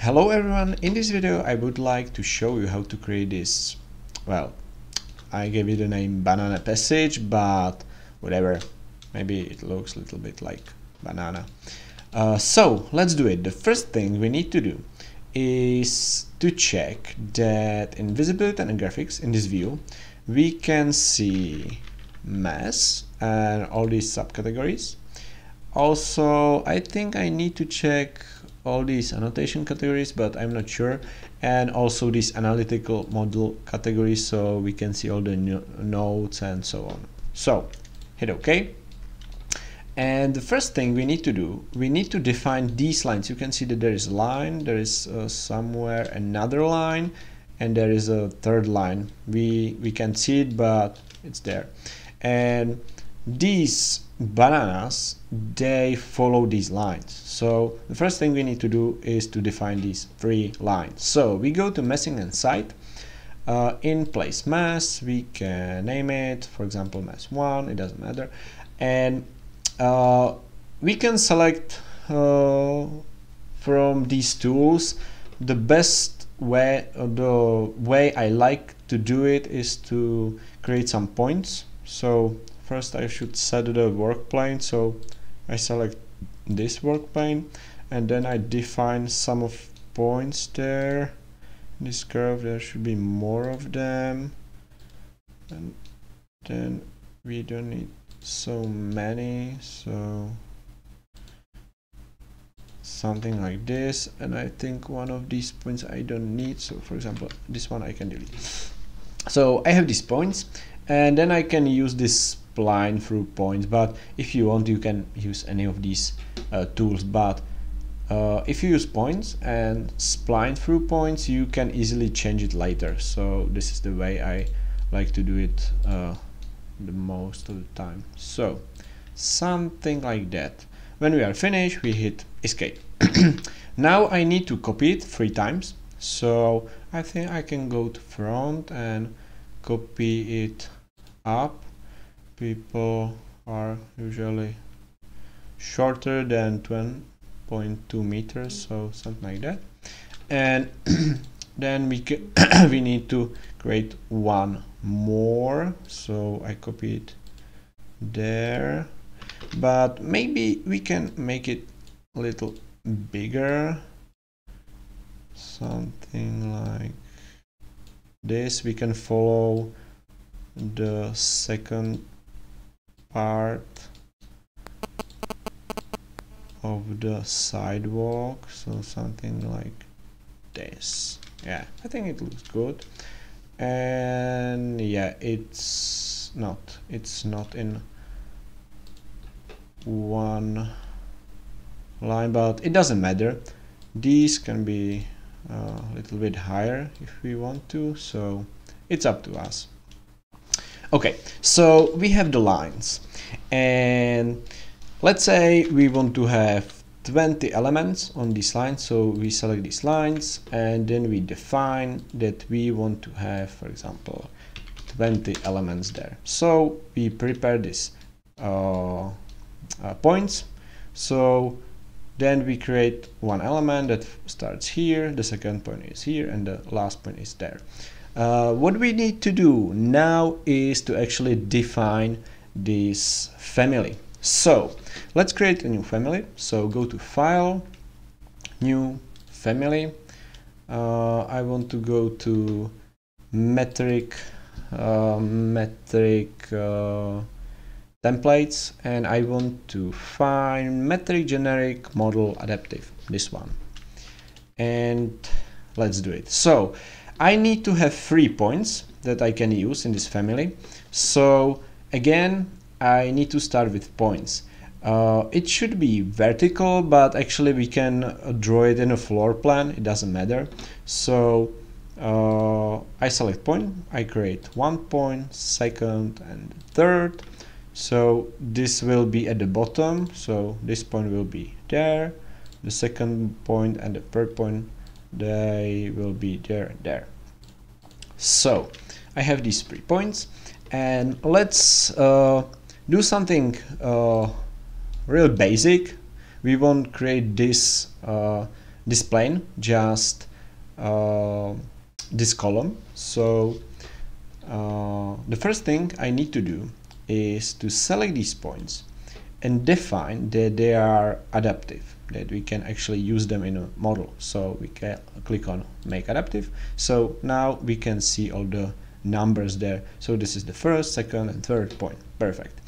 Hello everyone, in this video I would like to show you how to create this, well, I gave it the name banana passage, but whatever, maybe it looks a little bit like banana. So let's do it. The first thing we need to do is to check that in visibility and in graphics in this view we can see mass and all these subcategories. Also, I think I need to check all these annotation categories, but I'm not sure, and also this analytical model category, so we can see all the nodes and so on. So hit OK, and the first thing we need to do, we need to define these lines. You can see that there is a line, there is somewhere another line, and there is a third line. We can't see it, but it's there. And these bananas, they follow these lines. So the first thing we need to do is to define these three lines. So we go to massing and site. In place mass, we can name it, for example, mass 1, it doesn't matter. And we can select from these tools. The best way, the way I like to do it is to create some points. So first I should set the work plane, so I select this work plane and then I define some of points there. In this curve there should be more of them, and then we don't need so many, so something like this. And I think one of these points I don't need, so for example this one I can delete. So I have these points, and then I can use this spline through points, but if you want you can use any of these tools. But if you use points and spline through points, you can easily change it later. So this is the way I like to do it the most of the time. So something like that. When we are finished, we hit escape. Now I need to copy it 3 times, so I think I can go to front and copy it up. People are usually shorter than 2.2 meters, so something like that. And then we need to create one more, so I copy it there, but maybe we can make it a little bigger, something like this. We can follow the second part of the sidewalk, so something like this. Yeah, I think it looks good. And yeah, it's not in one line, but it doesn't matter. These can be a little bit higher if we want to, so it's up to us. Okay, so we have the lines, and let's say we want to have 20 elements on this line, so we select these lines and then we define that we want to have, for example, 20 elements there. So we prepare this points. So then we create one element that starts here, the second point is here, and the last point is there. What we need to do now is to actually define this family. So let's create a new family. So go to File, New Family. I want to go to metric templates, and I want to find metric generic model adaptive, this one, and let's do it. So I need to have 3 points that I can use in this family. So again, I need to start with points. It should be vertical, but actually we can draw it in a floor plan, it doesn't matter. So I select point, I create 1 point, second and third. So this will be at the bottom, so this point will be there, the second point and the third point, they will be there and there. So I have these 3 points, and let's do something real basic. We won't create this displaying just this column. So the first thing I need to do is to select these points and define that they are adaptive, that we can actually use them in a model. So we can click on make adaptive. So now we can see all the numbers there. So this is the first, second and third point. Perfect.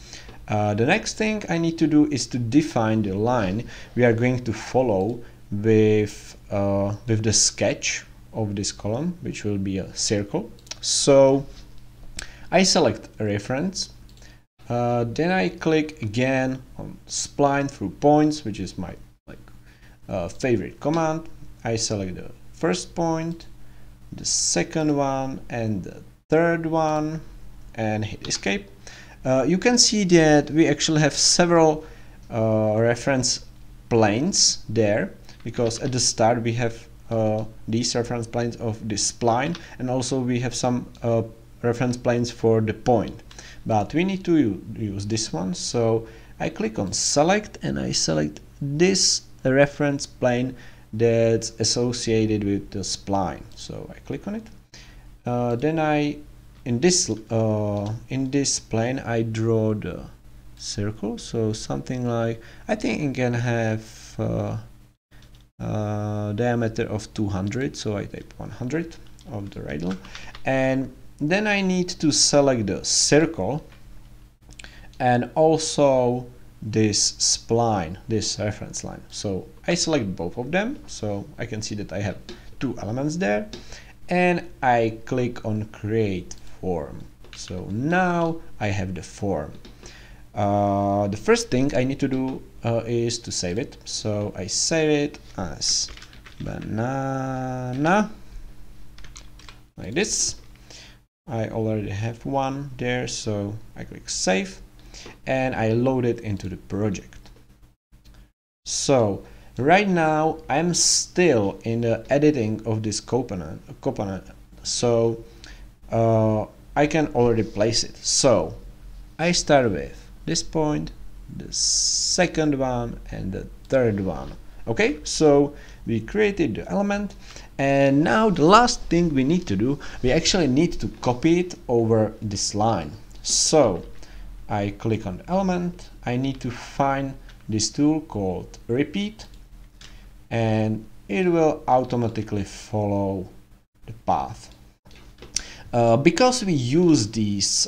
The next thing I need to do is to define the line we are going to follow with the sketch of this column, which will be a circle. So I select a reference, then I click again on spline through points, which is my favorite command. I select the first point, the second one and the third one and hit escape. You can see that we actually have several reference planes there, because at the start we have these reference planes of this spline, and also we have some reference planes for the point, but we need to use this one. So I click on select and I select this reference plane that's associated with the spline. So I click on it. Then in this plane I draw the circle, so something like, I think it can have diameter of 200, so I type 100 of the radial, and then I need to select the circle and also this spline, this reference line. So I select both of them, so I can see that I have two elements there, and I click on create form. So now I have the form. The first thing I need to do is to save it. So I save it as banana, like this. I already have one there, so I click save and I load it into the project. So right now I'm still in the editing of this component, so I can already place it. So I start with this point, the second one and the third one. Okay, so we created the element, and now the last thing we need to do, we actually need to copy it over this line. So I click on the element, I need to find this tool called repeat, and it will automatically follow the path. Because we use these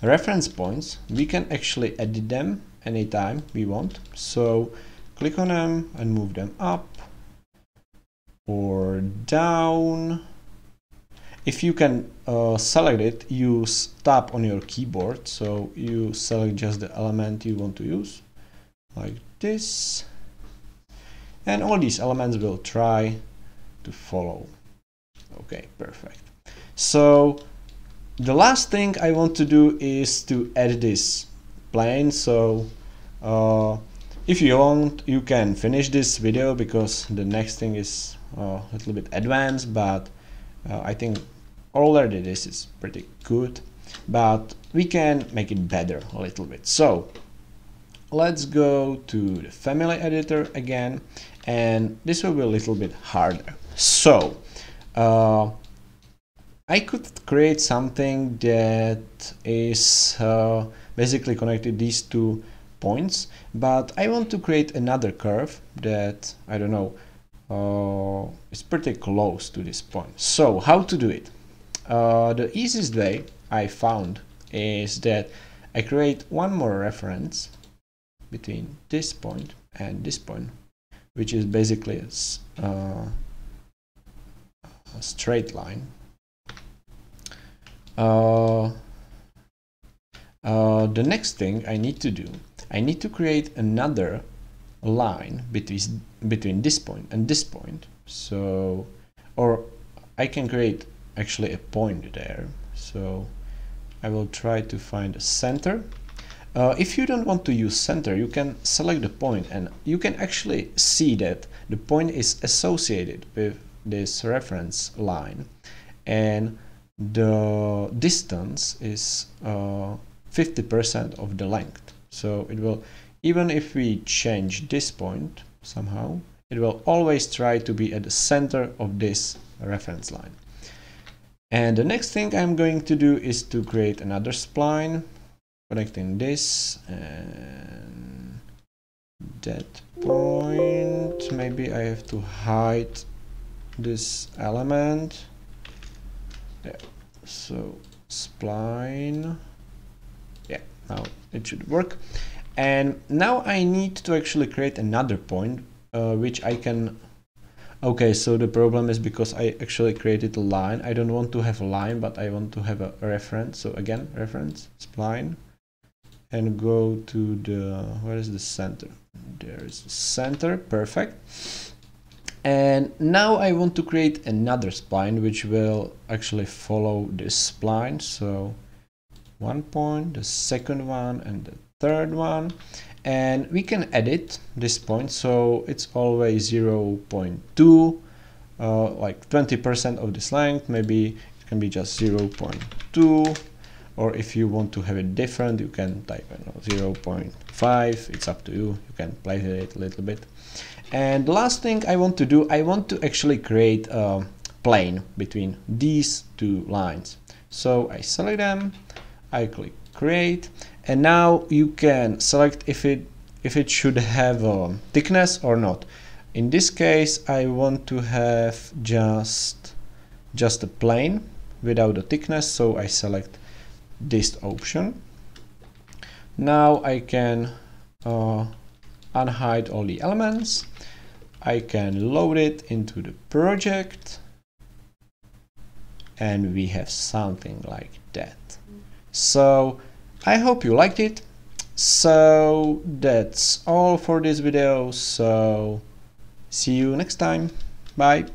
reference points, we can actually edit them anytime we want. So click on them and move them up or down. If you can select it, use tab on your keyboard, so you select just the element you want to use, like this, and all these elements will try to follow. Okay, perfect. So the last thing I want to do is to edit this plane. So if you want, you can finish this video, because the next thing is a little bit advanced, but I think already this is pretty good, but we can make it better a little bit. So let's go to the family editor again, and this will be a little bit harder. So I could create something that is basically connected these two points, but I want to create another curve that, I don't know, is pretty close to this point. So how to do it? The easiest way I found is that I create one more reference between this point and this point, which is basically a straight line. The next thing I need to do, I need to create another line between this point and this point. So, or I can create actually a point there. So I will try to find a center. If you don't want to use center, you can select the point, and you can actually see that the point is associated with this reference line, and the distance is 50% of the length. So it will, even if we change this point somehow, it will always try to be at the center of this reference line. And the next thing I'm going to do is to create another spline, connecting this and that point. Maybe I have to hide this element. Yeah. So spline. Yeah, now it should work. And now I need to actually create another point, which I can. Okay, so the problem is because I actually created a line. I don't want to have a line, but I want to have a reference. So again, reference, spline, and go to the, where is the center? There is the center, perfect. And now I want to create another spline, which will actually follow this spline. So one point, the second one, and the third one. And we can edit this point, so it's always 0.2, like 20% of this length. Maybe it can be just 0.2, or if you want to have it different, you can type 0.5. It's up to you. You can play with it a little bit. And the last thing I want to do, I want to actually create a plane between these two lines. So I select them, I click create. And now you can select if it should have a thickness or not. In this case, I want to have just a plane without a thickness, so I select this option. Now I can unhide all the elements. I can load it into the project, and we have something like that. So I hope you liked it. So that's all for this video. So see you next time. Bye.